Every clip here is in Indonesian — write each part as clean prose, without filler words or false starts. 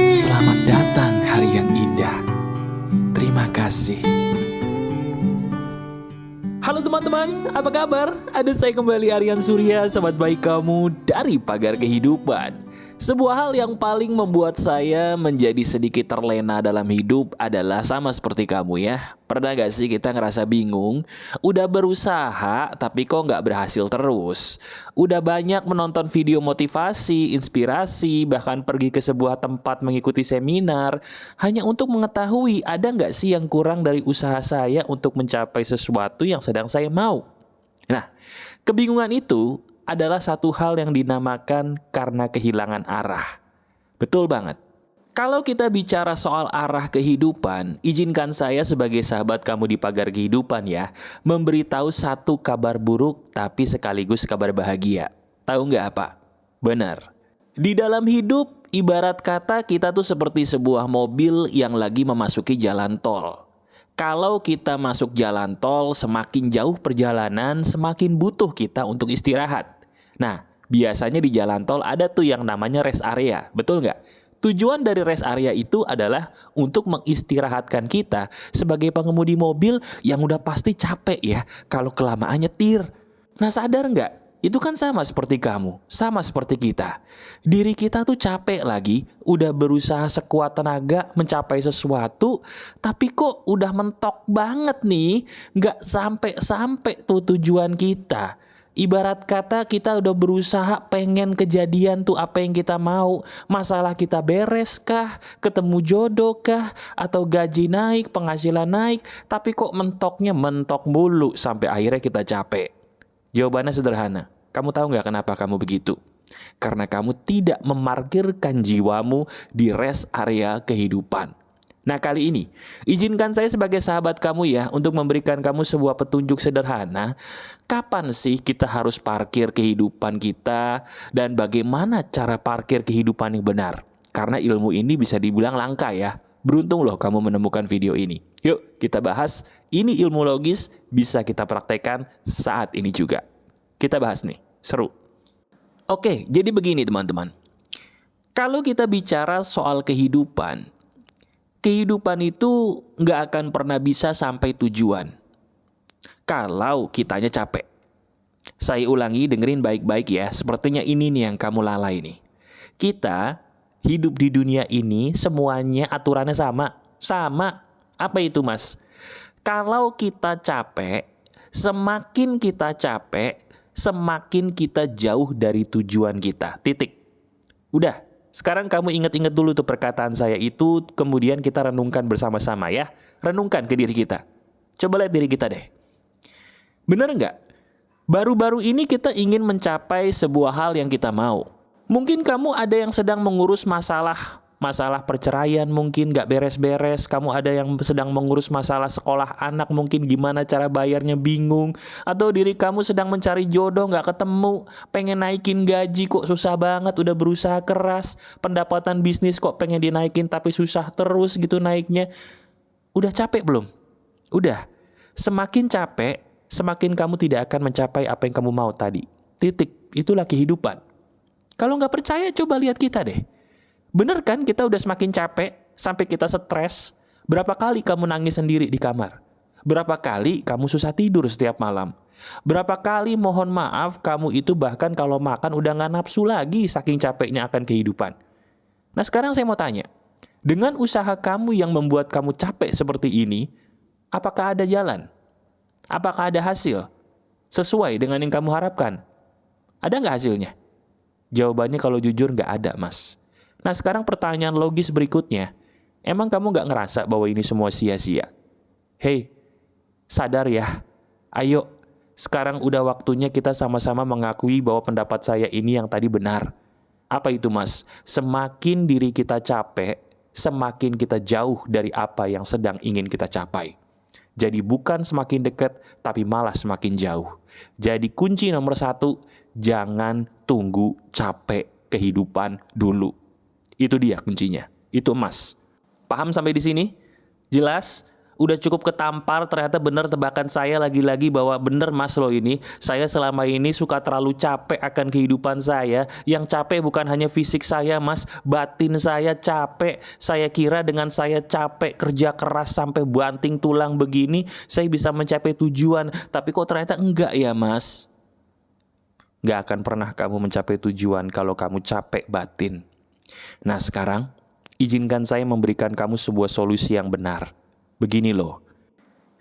Selamat datang hari yang indah. Terima kasih. Halo teman-teman, apa kabar? Ada saya kembali Aryan Surya, sahabat baik kamu dari Pagar Kehidupan. Sebuah hal yang paling membuat saya menjadi sedikit terlena dalam hidup adalah sama seperti kamu ya. Pernah gak sih kita ngerasa bingung? Udah berusaha tapi kok gak berhasil terus? Udah banyak menonton video motivasi, inspirasi, bahkan pergi ke sebuah tempat mengikuti seminar hanya untuk mengetahui ada gak sih yang kurang dari usaha saya untuk mencapai sesuatu yang sedang saya mau? Nah, kebingungan itu adalah satu hal yang dinamakan karena kehilangan arah. Betul banget. Kalau kita bicara soal arah kehidupan, izinkan saya sebagai sahabat kamu di Pagar Kehidupan ya, memberitahu satu kabar buruk tapi sekaligus kabar bahagia. Tahu nggak apa? Benar. Di dalam hidup, ibarat kata kita tuh seperti sebuah mobil yang lagi memasuki jalan tol. Kalau kita masuk jalan tol, semakin jauh perjalanan, semakin butuh kita untuk istirahat. Nah, biasanya di jalan tol ada tuh yang namanya rest area, betul nggak? Tujuan dari rest area itu adalah untuk mengistirahatkan kita sebagai pengemudi mobil yang udah pasti capek ya kalau kelamaan nyetir. Nah, sadar nggak? Itu kan sama seperti kamu, sama seperti kita. Diri kita tuh capek lagi, udah berusaha sekuat tenaga mencapai sesuatu, tapi kok udah mentok banget nih, nggak sampai-sampai tuh tujuan kita. Ibarat kata kita udah berusaha pengen kejadian tuh apa yang kita mau. Masalah kita beres kah, ketemu jodoh kah, atau gaji naik, penghasilan naik, tapi kok mentok mulu sampai akhirnya kita capek. Jawabannya sederhana. Kamu tahu nggak kenapa kamu begitu? Karena kamu tidak memarkirkan jiwamu di rest area kehidupan. Nah, kali ini, izinkan saya sebagai sahabat kamu ya untuk memberikan kamu sebuah petunjuk sederhana. Kapan sih kita harus parkir kehidupan kita dan bagaimana cara parkir kehidupan yang benar? Karena ilmu ini bisa dibilang langka ya. Beruntung loh kamu menemukan video ini. Yuk kita bahas, ini ilmu logis bisa kita praktekkan saat ini juga. Kita bahas nih, seru. Oke, jadi begini teman-teman. Kalau kita bicara soal kehidupan itu nggak akan pernah bisa sampai tujuan kalau kitanya capek. Saya ulangi, dengerin baik-baik ya. Sepertinya ini nih yang kamu lalai nih. Kita hidup di dunia ini semuanya aturannya sama. Sama. Apa itu mas? Kalau kita capek, semakin kita capek, semakin kita jauh dari tujuan kita. Titik. Udah. Sekarang kamu ingat-ingat dulu tuh perkataan saya itu, kemudian kita renungkan bersama-sama ya. Renungkan ke diri kita. Coba lihat diri kita deh. Benar nggak? Baru-baru ini kita ingin mencapai sebuah hal yang kita mau. Mungkin kamu ada yang sedang mengurus masalah perceraian, mungkin nggak beres-beres. Kamu ada yang sedang mengurus masalah sekolah anak, mungkin gimana cara bayarnya bingung. Atau diri kamu sedang mencari jodoh nggak ketemu, pengen naikin gaji kok susah banget, udah berusaha keras. Pendapatan bisnis kok pengen dinaikin tapi susah terus gitu naiknya. Udah capek belum? Udah. Semakin capek, semakin kamu tidak akan mencapai apa yang kamu mau tadi. Titik. Itulah kehidupan. Kalau nggak percaya, coba lihat kita deh. Bener kan kita udah semakin capek sampai kita stres? Berapa kali kamu nangis sendiri di kamar? Berapa kali kamu susah tidur setiap malam? Berapa kali mohon maaf kamu itu bahkan kalau makan udah gak nafsu lagi saking capeknya akan kehidupan? Nah sekarang saya mau tanya, dengan usaha kamu yang membuat kamu capek seperti ini, apakah ada jalan? Apakah ada hasil? Sesuai dengan yang kamu harapkan? Ada nggak hasilnya? Jawabannya kalau jujur nggak ada mas. Nah sekarang pertanyaan logis berikutnya, emang kamu gak ngerasa bahwa ini semua sia-sia? Hei, sadar ya. Ayo, sekarang udah waktunya kita sama-sama mengakui bahwa pendapat saya ini yang tadi benar. Apa itu mas? Semakin diri kita capek, semakin kita jauh dari apa yang sedang ingin kita capai. Jadi bukan semakin dekat, tapi malah semakin jauh. Jadi kunci nomor 1, jangan tunggu capek kehidupan dulu. Itu dia kuncinya. Itu emas. Paham sampai di sini? Jelas? Udah cukup ketampar, ternyata bener tebakan saya lagi-lagi bahwa bener mas loh ini. Saya selama ini suka terlalu capek akan kehidupan saya. Yang capek bukan hanya fisik saya mas, batin saya capek. Saya kira dengan saya capek kerja keras sampai banting tulang begini, saya bisa mencapai tujuan. Tapi kok ternyata enggak ya mas. Nggak akan pernah kamu mencapai tujuan kalau kamu capek batin. Nah sekarang, izinkan saya memberikan kamu sebuah solusi yang benar. Begini loh,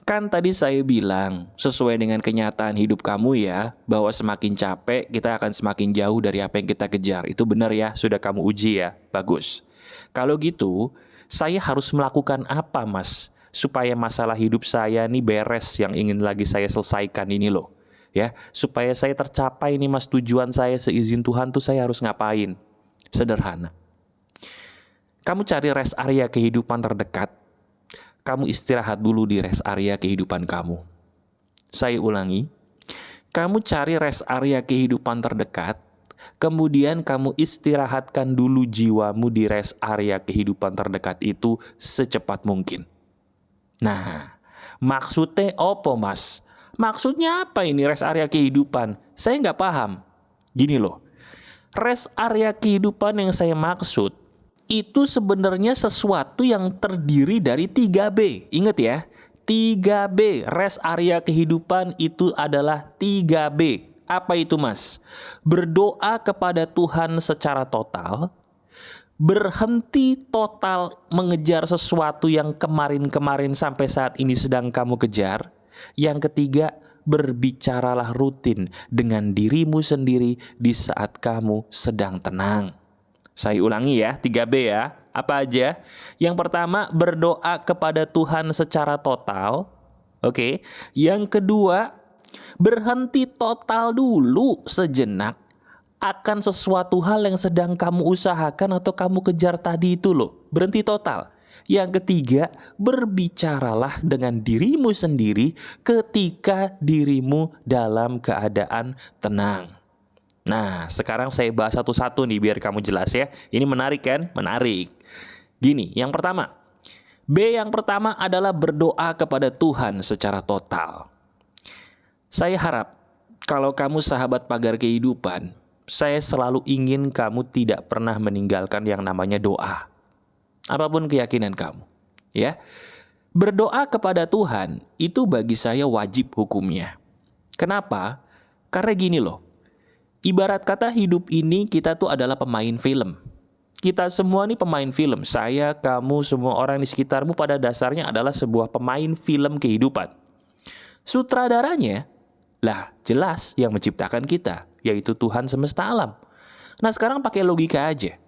kan tadi saya bilang sesuai dengan kenyataan hidup kamu ya, bahwa semakin capek kita akan semakin jauh dari apa yang kita kejar. Itu benar ya, sudah kamu uji ya, bagus. Kalau gitu, saya harus melakukan apa mas, supaya masalah hidup saya nih beres yang ingin lagi saya selesaikan ini loh. Ya, supaya saya tercapai nih mas tujuan saya seizin Tuhan tuh saya harus ngapain? Sederhana. Kamu cari rest area kehidupan terdekat. Kamu istirahat dulu di rest area kehidupan kamu. Saya ulangi. Kamu cari rest area kehidupan terdekat. Kemudian kamu istirahatkan dulu jiwamu di rest area kehidupan terdekat itu secepat mungkin. Nah, maksudnya apa mas? Maksudnya apa ini rest area kehidupan? Saya nggak paham. Gini loh. Rest area kehidupan yang saya maksud itu sebenarnya sesuatu yang terdiri dari 3B. Ingat ya, 3B. Rest area kehidupan itu adalah 3B. Apa itu mas? Berdoa kepada Tuhan secara total, berhenti total mengejar sesuatu yang kemarin-kemarin sampai saat ini sedang kamu kejar. Yang ketiga, berbicaralah rutin dengan dirimu sendiri di saat kamu sedang tenang. Saya ulangi ya, 3B ya. Apa aja? Yang pertama, berdoa kepada Tuhan secara total. Oke. Yang kedua, berhenti total dulu sejenak akan sesuatu hal yang sedang kamu usahakan atau kamu kejar tadi itu loh. Berhenti total. Yang ketiga, berbicaralah dengan dirimu sendiri ketika dirimu dalam keadaan tenang. Nah, sekarang saya bahas satu-satu nih biar kamu jelas ya. Ini menarik kan? Menarik. Gini, yang pertama. B yang pertama adalah berdoa kepada Tuhan secara total. Saya harap kalau kamu sahabat pagar kehidupan, saya selalu ingin kamu tidak pernah meninggalkan yang namanya doa. Apapun keyakinan kamu, ya. Berdoa kepada Tuhan itu bagi saya wajib hukumnya. Kenapa? Karena gini loh. Ibarat kata hidup ini kita tuh adalah pemain film. Kita semua nih pemain film. Saya, kamu, semua orang di sekitarmu pada dasarnya adalah sebuah pemain film kehidupan. Sutradaranya, lah jelas yang menciptakan kita, yaitu Tuhan semesta alam. Nah sekarang pakai logika aja.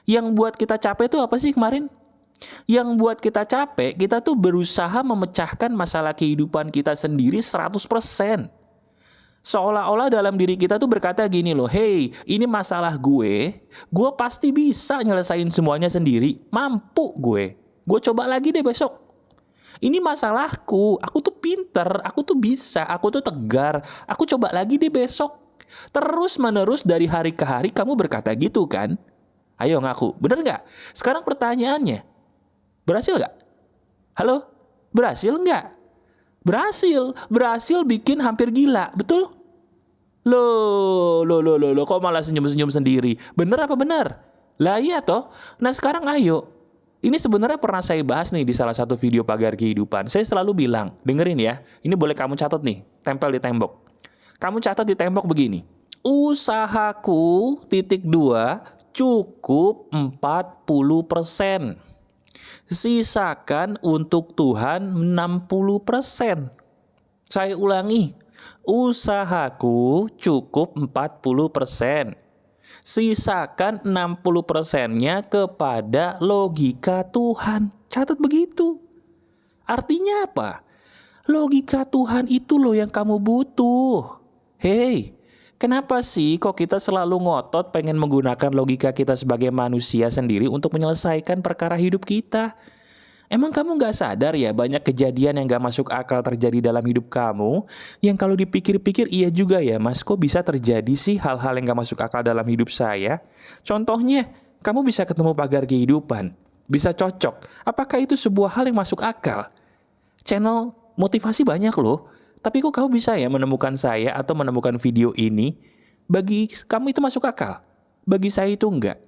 Yang buat kita capek tuh apa sih kemarin? Yang buat kita capek, kita tuh berusaha memecahkan masalah kehidupan kita sendiri 100%. Seolah-olah dalam diri kita tuh berkata gini loh, hey, ini masalah gue pasti bisa nyelesain semuanya sendiri, mampu gue coba lagi deh besok. Ini masalahku, aku tuh pinter, aku tuh bisa, aku tuh tegar, aku coba lagi deh besok. Terus menerus dari hari ke hari kamu berkata gitu kan? Ayo ngaku, bener gak? Sekarang pertanyaannya, berhasil gak? Halo? Berhasil gak? Berhasil bikin hampir gila, betul? Loh, kok malah senyum-senyum sendiri? Bener apa bener? Lah iya toh. Nah sekarang ayo. Ini sebenarnya pernah saya bahas nih di salah satu video pagar kehidupan. Saya selalu bilang, dengerin ya. Ini boleh kamu catat nih, tempel di tembok. Kamu catat di tembok begini. Usahaku, (2) cukup 40%. Sisakan untuk Tuhan 60%. Saya ulangi, usahaku cukup 40%. Sisakan 60%-nya kepada logika Tuhan. Catat begitu. Artinya apa? Logika Tuhan itu loh yang kamu butuh. Hei, kenapa sih kok kita selalu ngotot pengen menggunakan logika kita sebagai manusia sendiri untuk menyelesaikan perkara hidup kita? Emang kamu gak sadar ya banyak kejadian yang gak masuk akal terjadi dalam hidup kamu? Yang kalau dipikir-pikir iya juga ya mas, kok bisa terjadi sih hal-hal yang gak masuk akal dalam hidup saya? Contohnya, kamu bisa ketemu pagar kehidupan, bisa cocok. Apakah itu sebuah hal yang masuk akal? Channel motivasi banyak loh. Tapi kok kamu bisa ya menemukan saya atau menemukan video ini? Bagi kamu itu masuk akal. Bagi saya itu enggak.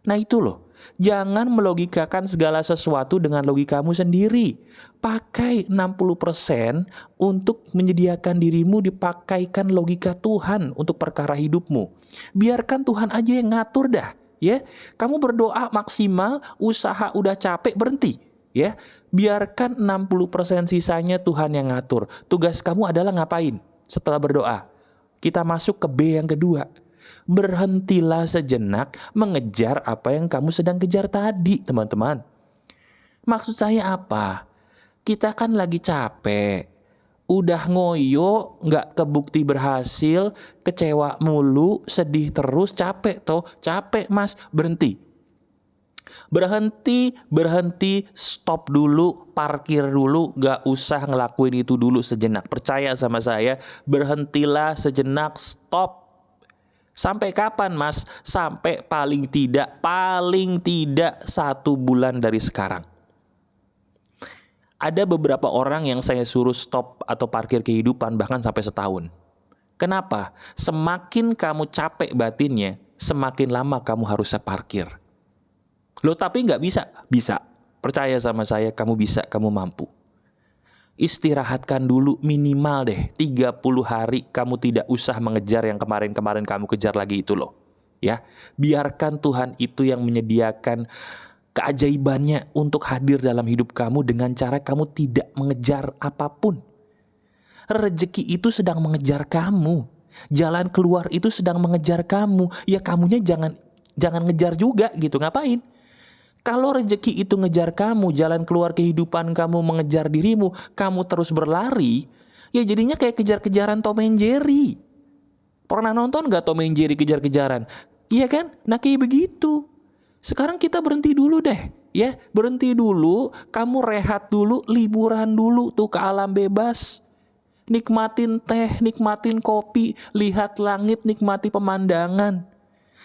Nah itu loh. Jangan melogikakan segala sesuatu dengan logikamu sendiri. Pakai 60% untuk menyediakan dirimu, dipakaikan logika Tuhan untuk perkara hidupmu. Biarkan Tuhan aja yang ngatur dah. Ya, kamu berdoa maksimal, usaha udah capek, berhenti. Ya, biarkan 60% sisanya Tuhan yang ngatur. Tugas kamu adalah ngapain setelah berdoa? Kita masuk ke B yang kedua. Berhentilah sejenak mengejar apa yang kamu sedang kejar tadi, teman-teman. Maksud saya apa? Kita kan lagi capek. Udah ngoyo, nggak kebukti berhasil, kecewa mulu, sedih terus, capek toh. Capek mas, berhenti. Berhenti, stop dulu, parkir dulu, gak usah ngelakuin itu dulu sejenak. Percaya sama saya, berhentilah sejenak, stop. Sampai kapan mas? Sampai paling tidak 1 bulan dari sekarang. Ada beberapa orang yang saya suruh stop atau parkir kehidupan bahkan sampai setahun. Kenapa? Semakin kamu capek batinnya, semakin lama kamu harusnya parkir. Loh tapi nggak bisa? Bisa. Percaya sama saya, kamu bisa, kamu mampu. Istirahatkan dulu minimal deh 30 hari kamu tidak usah mengejar yang kemarin-kemarin kamu kejar lagi itu loh. Ya, biarkan Tuhan itu yang menyediakan keajaibannya untuk hadir dalam hidup kamu dengan cara kamu tidak mengejar apapun. Rezeki itu sedang mengejar kamu. Jalan keluar itu sedang mengejar kamu. Ya kamunya jangan ngejar juga gitu, ngapain? Kalau rezeki itu ngejar kamu, jalan keluar kehidupan kamu mengejar dirimu, kamu terus berlari, ya jadinya kayak kejar-kejaran Tom and Jerry. Pernah nonton gak Tom and Jerry kejar-kejaran? Iya kan? Nah kayak begitu. Sekarang kita berhenti dulu deh. Ya, berhenti dulu, kamu rehat dulu, liburan dulu tuh ke alam bebas. Nikmatin teh, nikmatin kopi, lihat langit, nikmati pemandangan.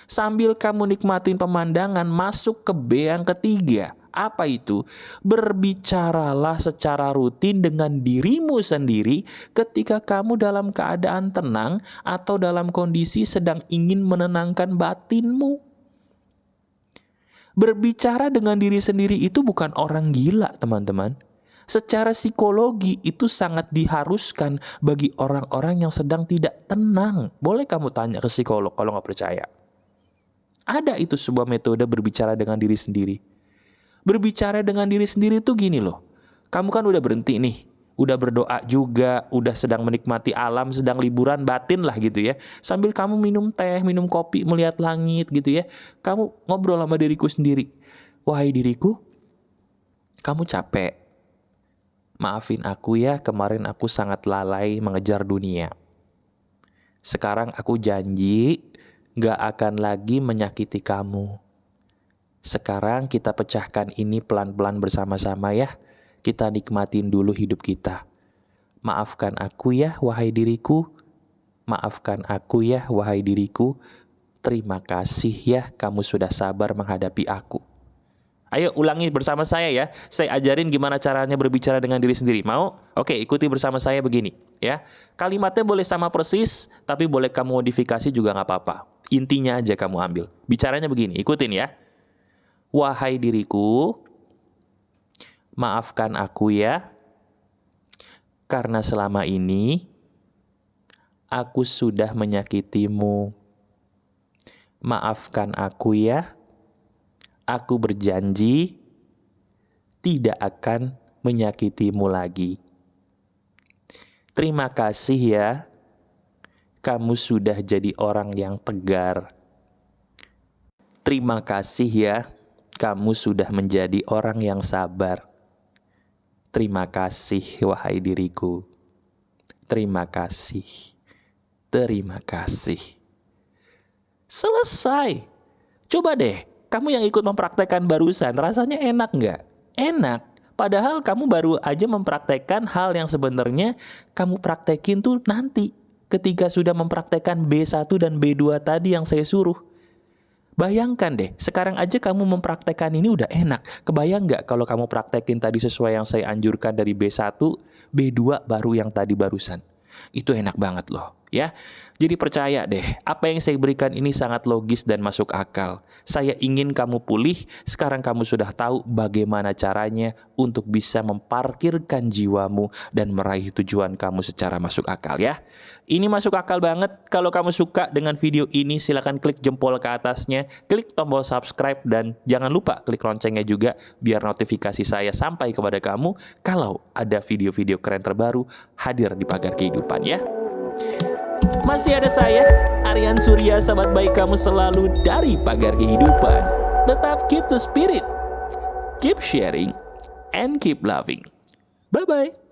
Sambil kamu nikmatin pemandangan, masuk ke B yang ketiga. Apa itu? Berbicaralah secara rutin dengan dirimu sendiri ketika kamu dalam keadaan tenang atau dalam kondisi sedang ingin menenangkan batinmu. Berbicara dengan diri sendiri itu bukan orang gila, teman-teman. Secara psikologi itu sangat diharuskan bagi orang-orang yang sedang tidak tenang. Boleh kamu tanya ke psikolog kalau nggak percaya. Ada itu sebuah metode berbicara dengan diri sendiri. Berbicara dengan diri sendiri itu gini loh. Kamu kan udah berhenti nih. Udah berdoa juga. Udah sedang menikmati alam. Sedang liburan batin lah gitu ya. Sambil kamu minum teh, minum kopi, melihat langit gitu ya. Kamu ngobrol sama diriku sendiri. Wahai diriku, kamu capek. Maafin aku ya, kemarin aku sangat lalai mengejar dunia. Sekarang aku janji gak akan lagi menyakiti kamu. Sekarang kita pecahkan ini pelan-pelan bersama-sama ya. Kita nikmatin dulu hidup kita. Maafkan aku ya, wahai diriku. Maafkan aku ya, wahai diriku. Terima kasih ya, kamu sudah sabar menghadapi aku. Ayo ulangi bersama saya ya. Saya ajarin gimana caranya berbicara dengan diri sendiri. Mau? Oke, ikuti bersama saya begini ya. Kalimatnya boleh sama persis, tapi boleh kamu modifikasi juga gak apa-apa. Intinya aja kamu ambil. Bicaranya begini, ikutin ya. Wahai diriku, maafkan aku ya. Karena selama ini aku sudah menyakitimu. Maafkan aku ya. Aku berjanji tidak akan menyakitimu lagi. Terima kasih ya. Kamu sudah jadi orang yang tegar. Terima kasih ya. Kamu sudah menjadi orang yang sabar. Terima kasih wahai diriku. Terima kasih. Terima kasih. Selesai. Coba deh, kamu yang ikut mempraktekkan barusan, rasanya enak nggak? Enak. Padahal kamu baru aja mempraktekkan hal yang sebenarnya kamu praktekin tuh nanti. Ketika sudah mempraktekkan B1 dan B2 tadi yang saya suruh. Bayangkan deh, sekarang aja kamu mempraktekkan ini udah enak. Kebayang nggak kalau kamu praktekin tadi sesuai yang saya anjurkan dari B1, B2 baru yang tadi barusan. Itu enak banget loh, ya. Jadi percaya deh, apa yang saya berikan ini sangat logis dan masuk akal. Saya ingin kamu pulih, sekarang kamu sudah tahu bagaimana caranya untuk bisa memparkirkan jiwamu dan meraih tujuan kamu secara masuk akal ya. Ini masuk akal banget. Kalau kamu suka dengan video ini, silahkan klik jempol ke atasnya, klik tombol subscribe, dan jangan lupa klik loncengnya juga biar notifikasi saya sampai kepada kamu kalau ada video-video keren terbaru hadir di Pagar Kehidupan ya. Masih ada saya, Aryan Surya, sahabat baik kamu selalu dari Pagar Kehidupan. Tetap keep the spirit, keep sharing, and keep loving. Bye-bye.